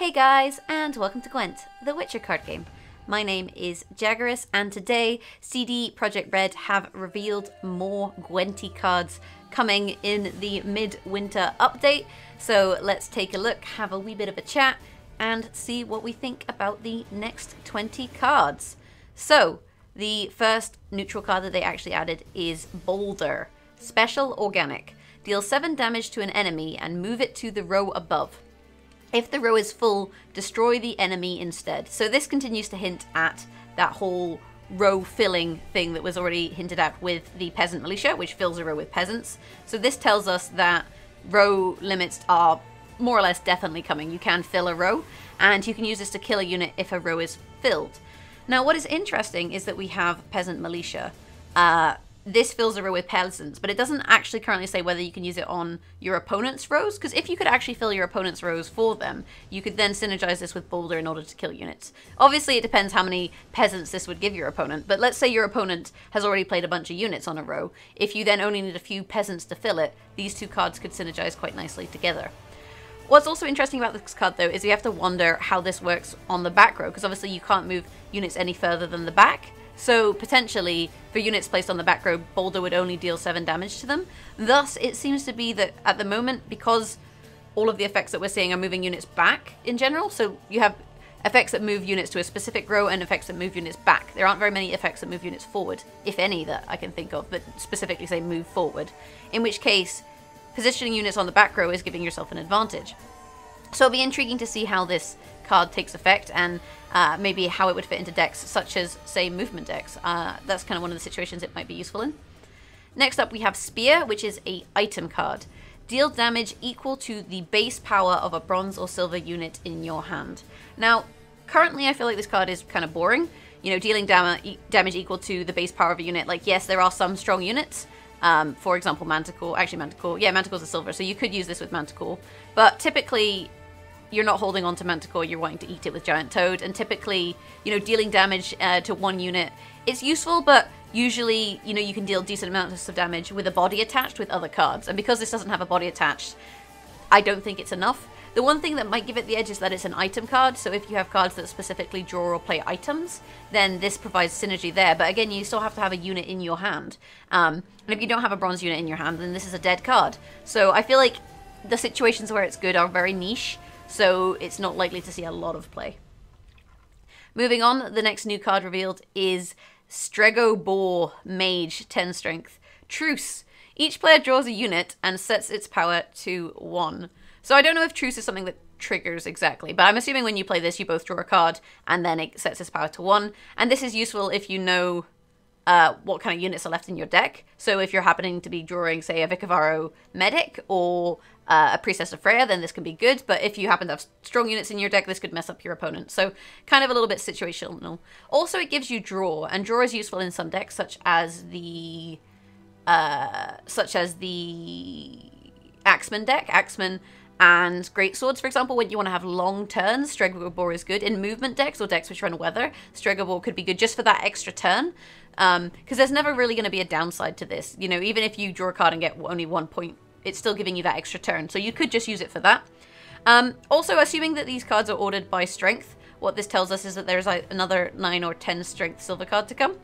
Hey guys, and welcome to Gwent, the Witcher card game. My name is Jaggerous, and today CD Projekt Red have revealed more Gwenty cards coming in the midwinter update. So let's take a look, have a wee bit of a chat, and see what we think about the next 20 cards. So, the first neutral card that they actually added is Boulder. Special Organic. Deal 7 damage to an enemy and move it to the row above. If the row is full, destroy the enemy instead. So this continues to hint at that whole row filling thing that was already hinted at with the Peasant Militia, which fills a row with peasants. So this tells us that row limits are more or less definitely coming. You can fill a row, and you can use this to kill a unit if a row is filled. Now what is interesting is that we have Peasant Militia. This fills a row with peasants, but it doesn't actually currently say whether you can use it on your opponent's rows, because if you could actually fill your opponent's rows for them, you could then synergize this with Boulder in order to kill units. Obviously, it depends how many peasants this would give your opponent, but let's say your opponent has already played a bunch of units on a row. If you then only need a few peasants to fill it, these two cards could synergize quite nicely together. What's also interesting about this card, though, is you have to wonder how this works on the back row, because obviously you can't move units any further than the back. So potentially, for units placed on the back row, Boulder would only deal 7 damage to them. Thus, it seems to be that at the moment, because all of the effects that we're seeing are moving units back in general, so you have effects that move units to a specific row and effects that move units back. There aren't very many effects that move units forward, if any, that I can think of, but specifically say move forward. In which case, positioning units on the back row is giving yourself an advantage. So it'll be intriguing to see how this card takes effect and maybe how it would fit into decks such as, say, movement decks. That's kind of one of the situations it might be useful in. Next up we have Spear, which is an item card. Deal damage equal to the base power of a bronze or silver unit in your hand. Now, currently I feel like this card is kind of boring. You know, dealing damage equal to the base power of a unit. Like, yes, there are some strong units. For example, Manticore. Actually, Manticore. Yeah, Manticore's a silver, so you could use this with Manticore. But typically, you're not holding on to Manticore, you're wanting to eat it with Giant Toad, and typically, you know, dealing damage to one unit, it's useful, but usually, you know, you can deal decent amounts of damage with a body attached with other cards, and because this doesn't have a body attached, I don't think it's enough. The one thing that might give it the edge is that it's an item card, so if you have cards that specifically draw or play items, then this provides synergy there, but again, you still have to have a unit in your hand. And if you don't have a bronze unit in your hand, then this is a dead card. So I feel like the situations where it's good are very niche, so it's not likely to see a lot of play. Moving on, the next new card revealed is Stragobor, Mage, 10 Strength. Truce. Each player draws a unit and sets its power to 1. So I don't know if Truce is something that triggers exactly, but I'm assuming when you play this, you both draw a card and then it sets its power to 1. And this is useful if you know what kind of units are left in your deck. So if you're happening to be drawing, say, a Vicavaro Medic or a Priestess of Freya, then this can be good. But if you happen to have strong units in your deck, this could mess up your opponent. So kind of a little bit situational. Also, it gives you draw, and draw is useful in some decks, such as the Axeman deck. Axeman and Great Swords, for example, when you want to have long turns, Stragobor is good. In movement decks or decks which run weather, Stragobor could be good just for that extra turn. Because there's never really going to be a downside to this. You know, even if you draw a card and get only 1 point, it's still giving you that extra turn. So you could just use it for that. Also, assuming that these cards are ordered by strength, what this tells us is that there's another 9 or 10 strength silver card to come.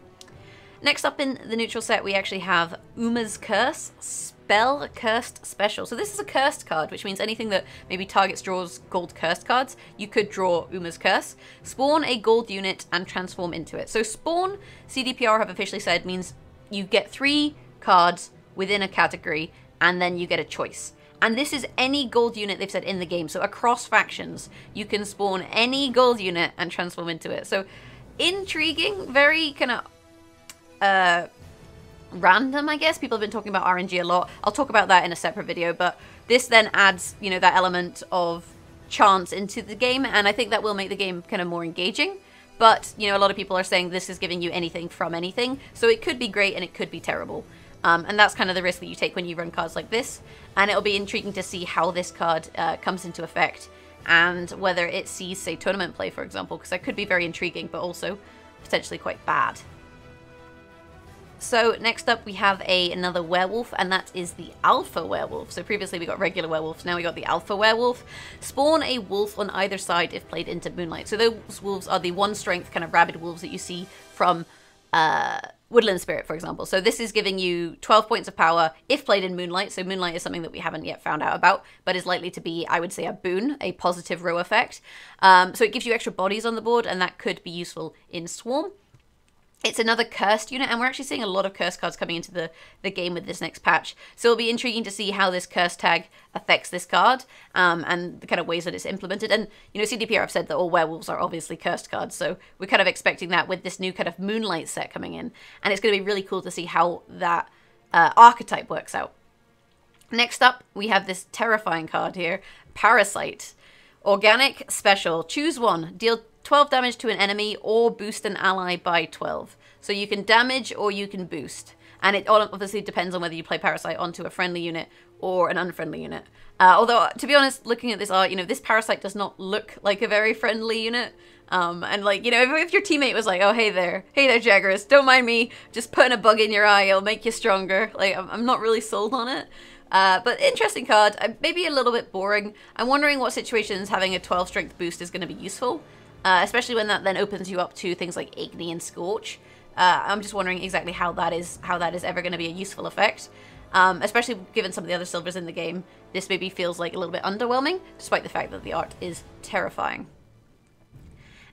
Next up in the neutral set, we actually have Uma's Curse, Spell Cursed Special. So this is a cursed card, which means anything that maybe targets draws gold cursed cards, you could draw Uma's Curse. Spawn a gold unit and transform into it. So spawn, CDPR have officially said, means you get 3 cards within a category, and then you get a choice. And this is any gold unit they've said in the game. So across factions, you can spawn any gold unit and transform into it. So intriguing, very kind of random, I guess. People have been talking about RNG a lot. I'll talk about that in a separate video, but this then adds, you know, that element of chance into the game, and I think that will make the game kind of more engaging. But, you know, a lot of people are saying this is giving you anything from anything, so it could be great and it could be terrible. And that's kind of the risk that you take when you run cards like this, and it'll be intriguing to see how this card comes into effect, and whether it sees, say, tournament play, for example, because that could be very intriguing, but also potentially quite bad. So next up we have another werewolf, and that is the alpha werewolf. So previously we got regular werewolves, now we got the alpha werewolf. Spawn a wolf on either side if played into moonlight. So those wolves are the 1 strength kind of rabid wolves that you see from Woodland Spirit, for example. So this is giving you 12 points of power if played in moonlight. So moonlight is something that we haven't yet found out about, but is likely to be, I would say, a boon, a positive row effect. So it gives you extra bodies on the board, and that could be useful in Swarm. It's another cursed unit, and we're actually seeing a lot of cursed cards coming into the game with this next patch. So it'll be intriguing to see how this curse tag affects this card, and the kind of ways that it's implemented. And, you know, CDPR have said that all werewolves are obviously cursed cards, so we're kind of expecting that with this new kind of Moonlight set coming in. And it's going to be really cool to see how that archetype works out. Next up, we have this terrifying card here, Parasite. Organic special. Choose one. Deal 12 damage to an enemy or boost an ally by 12. So you can damage or you can boost. And it obviously depends on whether you play Parasite onto a friendly unit or an unfriendly unit. Although, to be honest, looking at this art, you know, this Parasite does not look like a very friendly unit. And like, you know, if your teammate was like, oh, hey there, Jaggerous, don't mind me, just putting a bug in your eye, it'll make you stronger. Like, I'm not really sold on it. But interesting card, maybe a little bit boring. I'm wondering what situations having a 12 strength boost is going to be useful. Especially when that then opens you up to things like Igni and Scorch. I'm just wondering exactly how that is ever going to be a useful effect. Especially given some of the other silvers in the game, this maybe feels like a little bit underwhelming, despite the fact that the art is terrifying.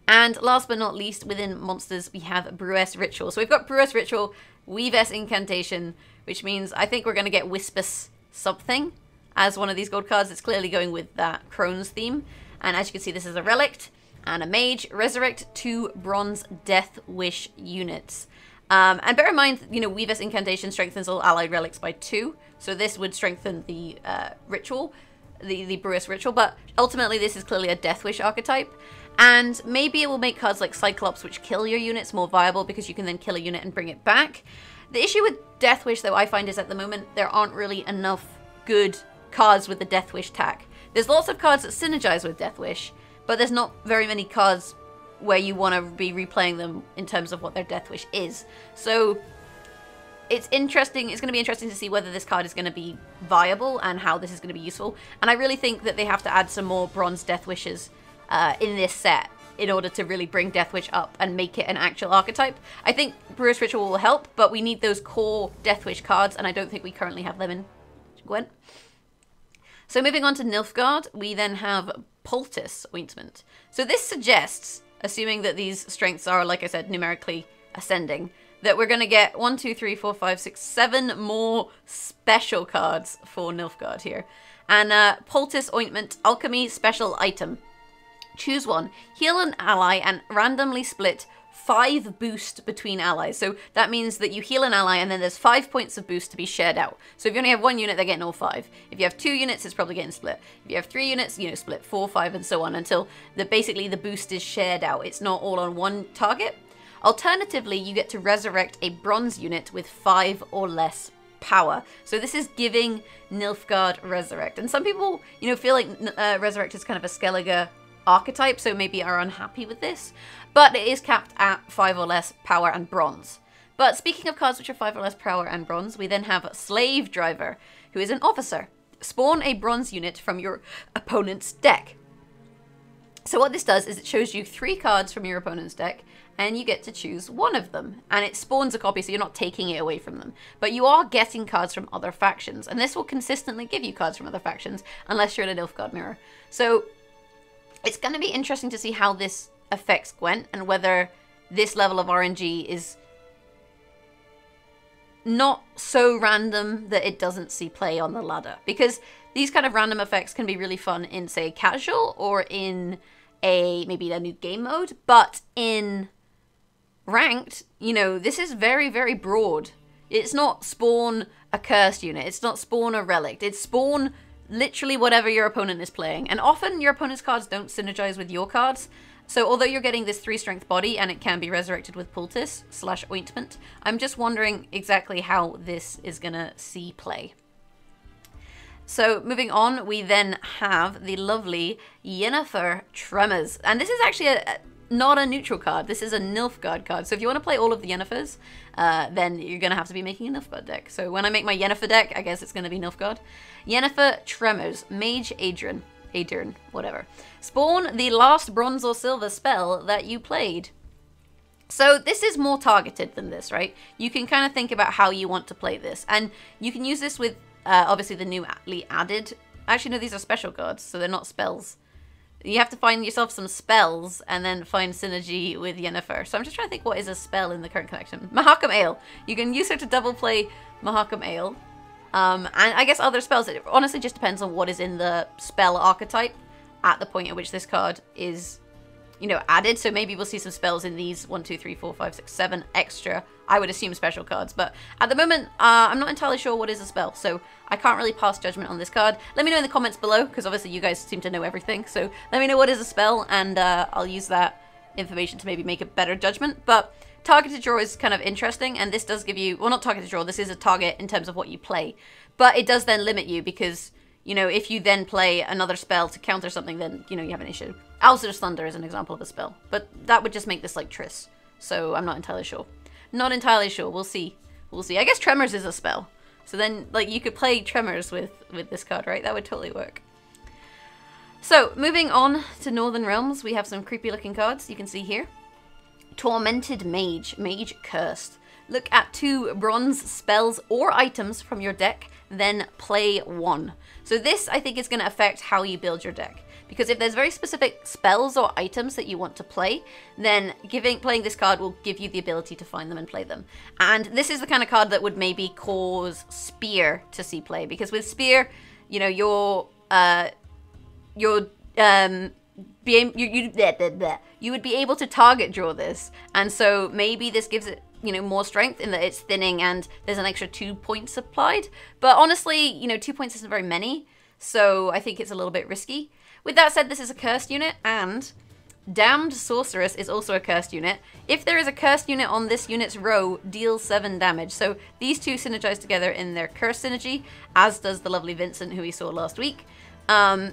And last but not least, within monsters, we have Brewess Ritual. So we've got Brewess Ritual, Weavess Incantation, which means I think we're going to get Wispus something as one of these gold cards. It's clearly going with that Crone's theme. And as you can see, this is a relict and a mage. Resurrect 2 bronze Death Wish units. And bear in mind, you know, Weavess Incantation strengthens all allied relics by 2. So this would strengthen the ritual, the Brewess Ritual. But ultimately, this is clearly a Death Wish archetype. And maybe it will make cards like Cyclops, which kill your units, more viable because you can then kill a unit and bring it back. The issue with Death Wish, though, I find is at the moment there aren't really enough good cards with the Death Wish tag. There's lots of cards that synergize with Death Wish, but there's not very many cards where you want to be replaying them in terms of what their Death Wish is. So it's interesting. It's going to be interesting to see whether this card is going to be viable and how this is going to be useful. And I really think that they have to add some more bronze Death Wishes in this set in order to really bring Death Wish up and make it an actual archetype. I think Brewess Ritual will help, but we need those core Death Wish cards, and I don't think we currently have them in Gwent. So moving on to Nilfgaard, we then have Poultice Ointment. So this suggests, assuming that these strengths are, like I said, numerically ascending, that we're going to get 1, 2, 3, 4, 5, 6, 7 more special cards for Nilfgaard here. And Poultice Ointment, Alchemy Special Item. Choose one. Heal an ally and randomly split 5 boost between allies. So that means that you heal an ally and then there's 5 points of boost to be shared out. So if you only have 1 unit, they're getting all 5. If you have 2 units, it's probably getting split. If you have 3 units, you know, split 4, 5, and so on until basically the boost is shared out. It's not all on one target. Alternatively, you get to resurrect a bronze unit with 5 or less power. So this is giving Nilfgaard Resurrect. And some people, you know, feel like Resurrect is kind of a Skellige archetype, so maybe are unhappy with this, but it is capped at 5 or less power and bronze. But speaking of cards which are 5 or less power and bronze, we then have Slave Driver, who is an officer. Spawn a bronze unit from your opponent's deck. So what this does is it shows you 3 cards from your opponent's deck, and you get to choose one of them. And it spawns a copy, so you're not taking it away from them. But you are getting cards from other factions, and this will consistently give you cards from other factions, unless you're in a Nilfgaard mirror. So it's going to be interesting to see how this affects Gwent, and whether this level of RNG is not so random that it doesn't see play on the ladder. Because these kind of random effects can be really fun in, say, casual, or in maybe a new game mode. But in ranked, you know, this is very, very broad. It's not spawn a cursed unit. It's not spawn a relic. It's spawn literally whatever your opponent is playing. And often your opponent's cards don't synergize with your cards. So although you're getting this 3 strength body and it can be resurrected with Poultice / Ointment, I'm just wondering exactly how this is going to see play. So moving on, we then have the lovely Yennefer Tremors. And this is actually not a neutral card. This is a Nilfgaard card. So if you want to play all of the Yennifers, then you're going to have to be making a Nilfgaard deck. So when I make my Yennefer deck, I guess it's going to be Nilfgaard. Yennefer, Tremors, Mage, Adrian, whatever. Spawn the last bronze or silver spell that you played. So this is more targeted than this, right? You can kind of think about how you want to play this. And you can use this with, obviously, the newly added. Actually, no, these are special cards, so they're not spells. You have to find yourself some spells and then find synergy with Yennefer. So I'm just trying to think what is a spell in the current collection. Mahakam-Ale. You can use her to double play Mahakam-Ale. And I guess other spells, it honestly just depends on what is in the spell archetype at the point at which this card is, you know, added. So maybe we'll see some spells in these 1, 2, 3, 4, 5, 6, 7 extra, I would assume, special cards. But at the moment, I'm not entirely sure what is a spell, so I can't really pass judgment on this card. Let me know in the comments below, because obviously you guys seem to know everything. So let me know what is a spell, and I'll use that information to maybe make a better judgment. But targeted draw is kind of interesting, and this does give you, well, not targeted draw, this is a target in terms of what you play. But it does then limit you, because, you know, if you then play another spell to counter something, then, you know, you have an issue. Alzur's Thunder is an example of a spell, but that would just make this like Triss. So I'm not entirely sure. Not entirely sure. We'll see. We'll see. I guess Tremors is a spell. So then, like, you could play Tremors with this card, right? That would totally work. So, moving on to Northern Realms, we have some creepy looking cards you can see here. Tormented Mage. Mage Cursed. Look at 2 bronze spells or items from your deck, then play 1. So this, I think, is going to affect how you build your deck. Because if there's very specific spells or items that you want to play, then playing this card will give you the ability to find them and play them. And this is the kind of card that would maybe cause Spear to see play. Because with Spear, you know, you would be able to target draw this. And so maybe this gives it, you know, more strength in that it's thinning and there's an extra 2 points applied. But honestly, you know, 2 points isn't very many. So I think it's a little bit risky. With that said, this is a cursed unit, and Damned Sorceress is also a cursed unit. If there is a cursed unit on this unit's row, deal 7 damage. So these two synergize together in their curse synergy, as does the lovely Vincent, who we saw last week. And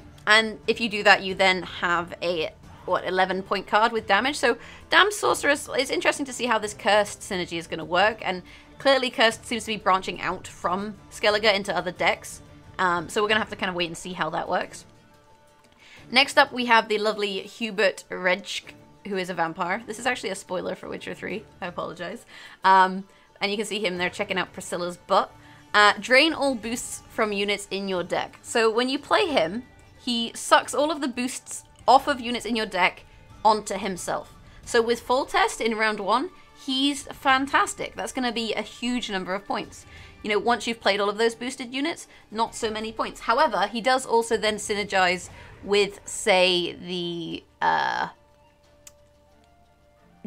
if you do that, you then have a, 11-point card with damage. So Damned Sorceress, it's interesting to see how this cursed synergy is going to work, and clearly cursed seems to be branching out from Skellige into other decks. So we're going to have to kind of wait and see how that works. Next up, we have the lovely Hubert Redsch, who is a vampire. This is actually a spoiler for Witcher 3. I apologize. And you can see him there checking out Priscilla's butt. Drain all boosts from units in your deck. So when you play him, he sucks all of the boosts off of units in your deck onto himself. So with Full Test in round 1, he's fantastic. That's going to be a huge number of points. You know, once you've played all of those boosted units, not so many points. However, he does also then synergize with, say, the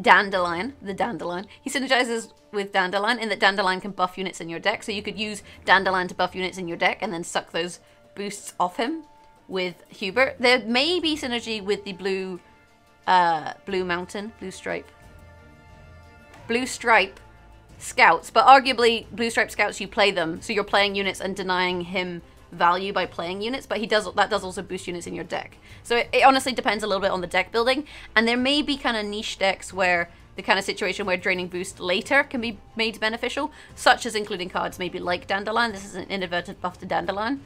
Dandelion. He synergizes with Dandelion in that Dandelion can buff units in your deck. So you could use Dandelion to buff units in your deck and then suck those boosts off him with Hubert. There may be synergy with the Blue Stripe Scouts, but arguably Blue Stripe Scouts, you play them, so you're playing units and denying him value by playing units, but that does also boost units in your deck. So it honestly depends a little bit on the deck building, and there may be kind of niche decks where the kind of situation where draining boost later can be made beneficial, such as including cards maybe like Dandelion. This is an inadvertent buff to Dandelion,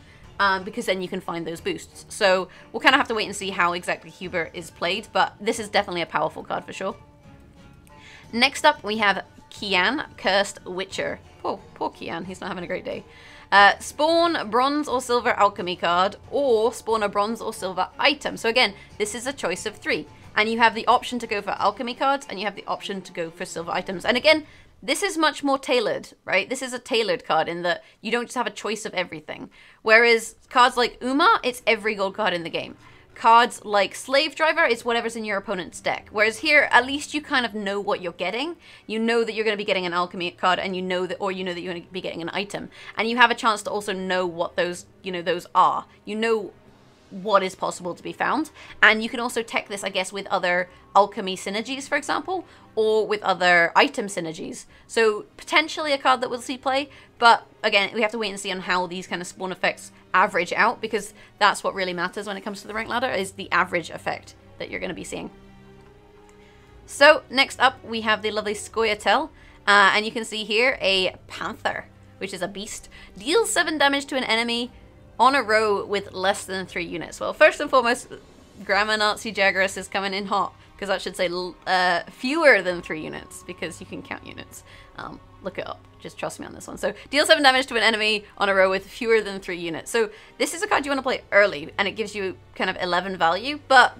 because then you can find those boosts. So we'll kind of have to wait and see how exactly Hubert is played, but this is definitely a powerful card for sure. Next up, we have Kian, Cursed Witcher. Poor Kian, he's not having a great day. Spawn bronze or silver alchemy card, or spawn a bronze or silver item. So again, this is a choice of 3. And you have the option to go for alchemy cards, and you have the option to go for silver items. And again, this is much more tailored, right? This is a tailored card in that you don't just have a choice of everything. Whereas cards like Uma, it's every gold card in the game. Cards like Slave Driver, it's whatever's in your opponent's deck. Whereas here, at least you kind of know what you're getting. You know that you're going to be getting an alchemy card, and you know that you're going to be getting an item. And you have a chance to also know what those are. You know what is possible to be found. And you can also tech this, I guess, with other alchemy synergies, for example, or with other item synergies. So potentially a card that we'll see play, but again, we have to wait and see on how these kind of spawn effects average out, because that's what really matters when it comes to the rank ladder, is the average effect that you're going to be seeing. So next up we have the lovely Scoia'tael, and you can see here a panther, which is a beast. Deals 7 damage to an enemy on a row with less than 3 units. Well, first and foremost, Grandma Nazi Jaggerous is coming in hot, because that should say fewer than 3 units, because you can count units. Look it up. Just trust me on this one. So deal 7 damage to an enemy on a row with fewer than 3 units. So this is a card you want to play early, and it gives you kind of 11 value, but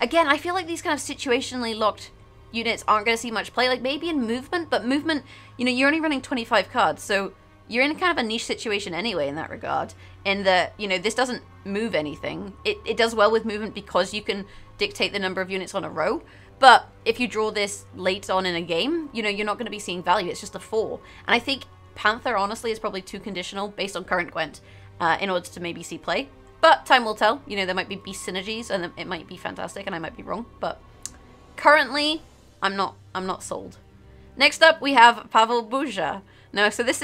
again, I feel like these kind of situationally locked units aren't going to see much play. Like maybe in movement, but movement, you know, you're only running 25 cards, so you're in kind of a niche situation anyway in that regard, in that, you know, this doesn't move anything. It does well with movement because you can dictate the number of units on a row, but if you draw this late on in a game, you know, you're not going to be seeing value. It's just a 4. And I think Panther, honestly, is probably too conditional based on current Gwent in order to maybe see play. But time will tell. You know, there might be beast synergies and it might be fantastic and I might be wrong. But currently, I'm not sold. Next up, we have Pavel Buja. No, so this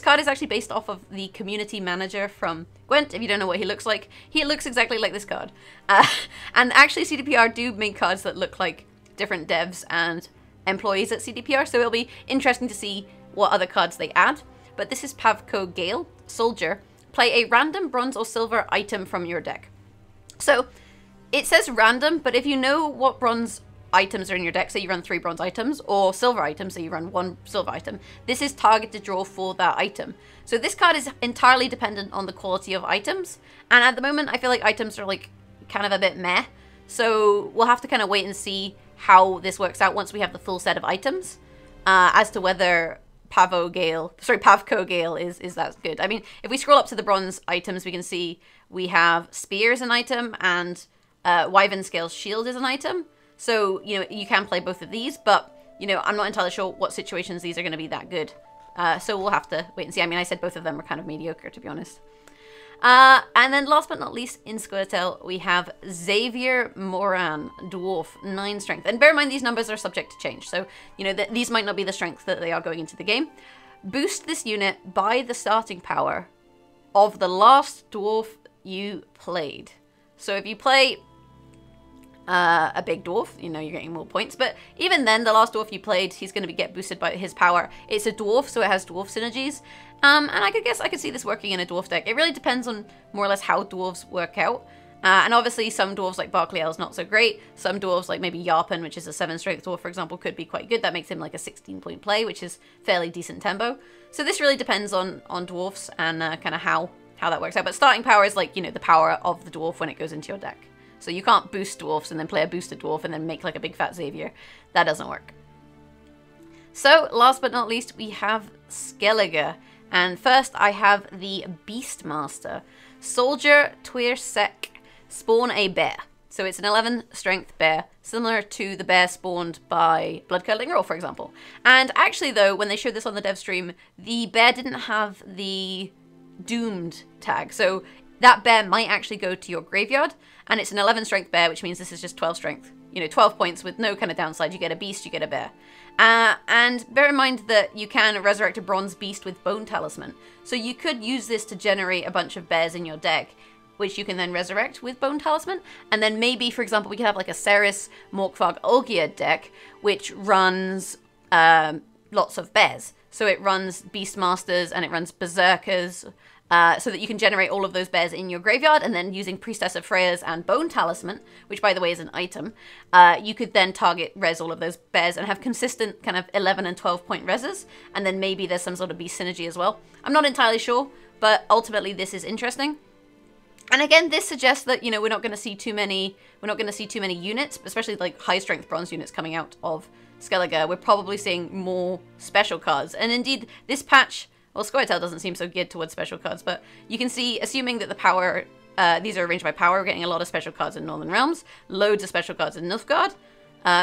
card is actually based off of the community manager from Gwent. If you don't know what he looks like, he looks exactly like this card. And actually, CDPR do make cards that look like different devs and employees at CDPR, so it'll be interesting to see what other cards they add. But this is Pavko Gale, Soldier. Play a random bronze or silver item from your deck. So it says random, but if you know what bronze items are in your deck, say you run 3 bronze items, or silver items, so you run 1 silver item, this is targeted draw for that item. So this card is entirely dependent on the quality of items, and at the moment I feel like items are like kind of a bit meh, so we'll have to kind of wait and see how this works out once we have the full set of items, as to whether Pavko Gale is that good. I mean, if we scroll up to the bronze items, we can see we have Spear as an item, and Wyvern Scale's Shield is an item. So, you know, you can play both of these, but, you know, I'm not entirely sure what situations these are going to be that good. So we'll have to wait and see. I mean, I said both of them were kind of mediocre, to be honest. And then last but not least, in Scoia'tael, we have Xavier Moran, Dwarf, 9 strength. And bear in mind, these numbers are subject to change. So, you know, these might not be the strength that they are going into the game. Boost this unit by the starting power of the last dwarf you played. So if you play a big dwarf, you know, you're getting more points, but even then, the last dwarf you played, he's going to get boosted by his power. It's a dwarf, so it has dwarf synergies, and I could see this working in a dwarf deck. It really depends on more or less how dwarves work out, and obviously some dwarves like Barclay is not so great. Some dwarves like maybe Yarpen, which is a 7 strength dwarf, for example, could be quite good. That makes him like a 16-point play, which is fairly decent tempo. So this really depends on dwarfs and kind of how that works out, but starting power is like, you know, the power of the dwarf when it goes into your deck. So you can't boost dwarfs and then play a boosted dwarf and then make like a big fat Xavier. That doesn't work. So last but not least, we have Skellige. And first I have the Beastmaster. Soldier, Twirsek, spawn a bear. So it's an 11 strength bear, similar to the bear spawned by Bloodcurdling Roar, for example. And actually though, when they showed this on the dev stream, the bear didn't have the doomed tag. So that bear might actually go to your graveyard, and it's an 11 strength bear, which means this is just 12 strength. You know, 12 points with no kind of downside. You get a beast, you get a bear. And bear in mind that you can resurrect a bronze beast with Bone Talisman. So you could use this to generate a bunch of bears in your deck, which you can then resurrect with Bone Talisman. And then maybe, for example, we could have like a Ceres Morkvarg Olgierd deck, which runs lots of bears. So it runs Beastmasters and it runs Berserkers, so that you can generate all of those bears in your graveyard, and then using Priestess of Freya's and Bone Talisman, which by the way is an item, you could then target res all of those bears and have consistent kind of 11 and 12 point reses, and then maybe there's some sort of beast synergy as well. I'm not entirely sure, but ultimately this is interesting. And again, this suggests that, you know, we're not going to see too many units, especially like high strength bronze units coming out of Skellige. We're probably seeing more special cards, and indeed this patch, well, Scoia'tael doesn't seem so geared towards special cards, but you can see, assuming that the power, these are arranged by power, we're getting a lot of special cards in Northern Realms, loads of special cards in Nilfgaard,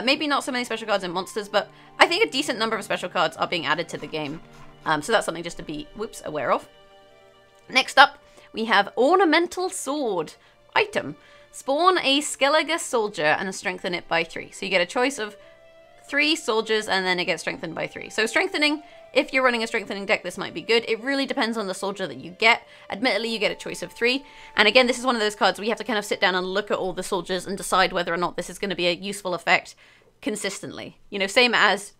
maybe not so many special cards in Monsters, but I think a decent number of special cards are being added to the game, so that's something just to be, aware of. Next up, we have Ornamental Sword item. Spawn a Skellige soldier and strengthen it by 3. So you get a choice of 3 soldiers and then it gets strengthened by 3. So strengthening, if you're running a strengthening deck, this might be good. It really depends on the soldier that you get. Admittedly, you get a choice of 3. And again, this is one of those cards where you have to kind of sit down and look at all the soldiers and decide whether or not this is going to be a useful effect consistently. You know, same as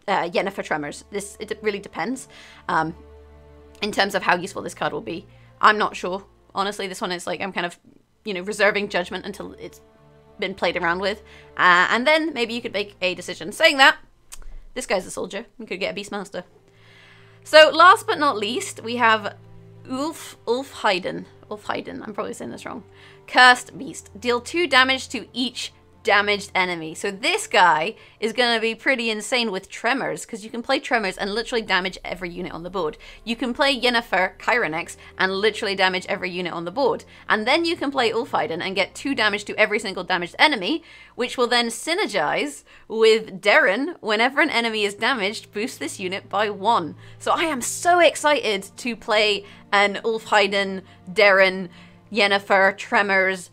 Yennefer Tremors. It really depends in terms of how useful this card will be. I'm not sure. Honestly, this one is like, I'm kind of, you know, reserving judgment until it's been played around with. And then maybe you could make a decision. Saying that, this guy's a soldier. You could get a Beastmaster. So last but not least, we have Ulfheiden. Ulfheiden, I'm probably saying this wrong. Cursed Beast. Deal 2 damage to each damaged enemy. So this guy is going to be pretty insane with Tremors, because you can play Tremors and literally damage every unit on the board. You can play Yennefer Chironex and literally damage every unit on the board. And then you can play Ulfheiden and get 2 damage to every single damaged enemy, which will then synergize with Darren. Whenever an enemy is damaged, boost this unit by 1. So I am so excited to play an Ulfheiden, Darren, Yennefer, Tremors,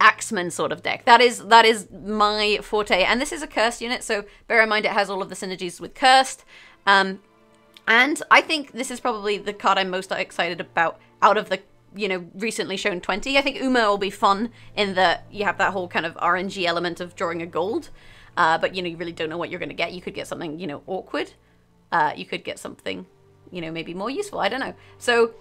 Axeman sort of deck. That is my forte, and this is a cursed unit, so bear in mind it has all of the synergies with cursed. And I think this is probably the card I'm most excited about out of the, you know, recently shown 20. I think Uma will be fun in that you have that whole kind of RNG element of drawing a gold, but you know, you really don't know what you're going to get. You could get something, you know, awkward. You could get something, you know, maybe more useful. I don't know. So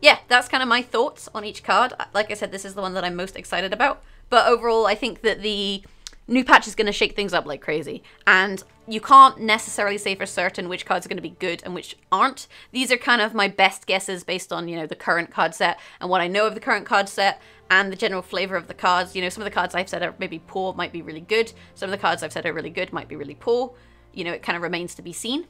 yeah, that's kind of my thoughts on each card. Like I said, this is the one that I'm most excited about. But overall, I think that the new patch is going to shake things up like crazy. And you can't necessarily say for certain which cards are going to be good and which aren't. These are kind of my best guesses based on, you know, the current card set and what I know of the current card set and the general flavor of the cards. You know, some of the cards I've said are maybe poor might be really good. Some of the cards I've said are really good might be really poor. You know, it kind of remains to be seen.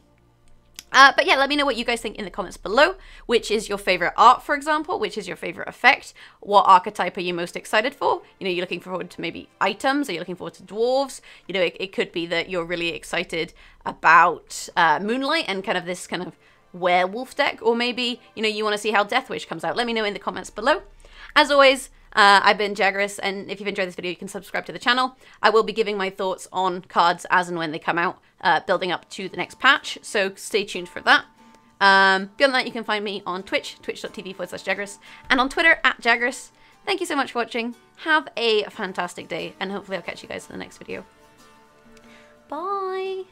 But yeah, let me know what you guys think in the comments below. Which is your favorite art, for example? Which is your favorite effect? What archetype are you most excited for? You know, you're looking forward to maybe items? Are you looking forward to dwarves? You know, it could be that you're really excited about Moonlight and kind of this kind of werewolf deck. Or maybe, you know, you want to see how Death Wish comes out. Let me know in the comments below. As always, I've been Jaggerous, and if you've enjoyed this video, you can subscribe to the channel. I will be giving my thoughts on cards as and when they come out, building up to the next patch, so stay tuned for that. Beyond that, you can find me on Twitch, twitch.tv/Jaggerous, and on Twitter @Jaggerous. Thank you so much for watching. Have a fantastic day, and hopefully I'll catch you guys in the next video. Bye!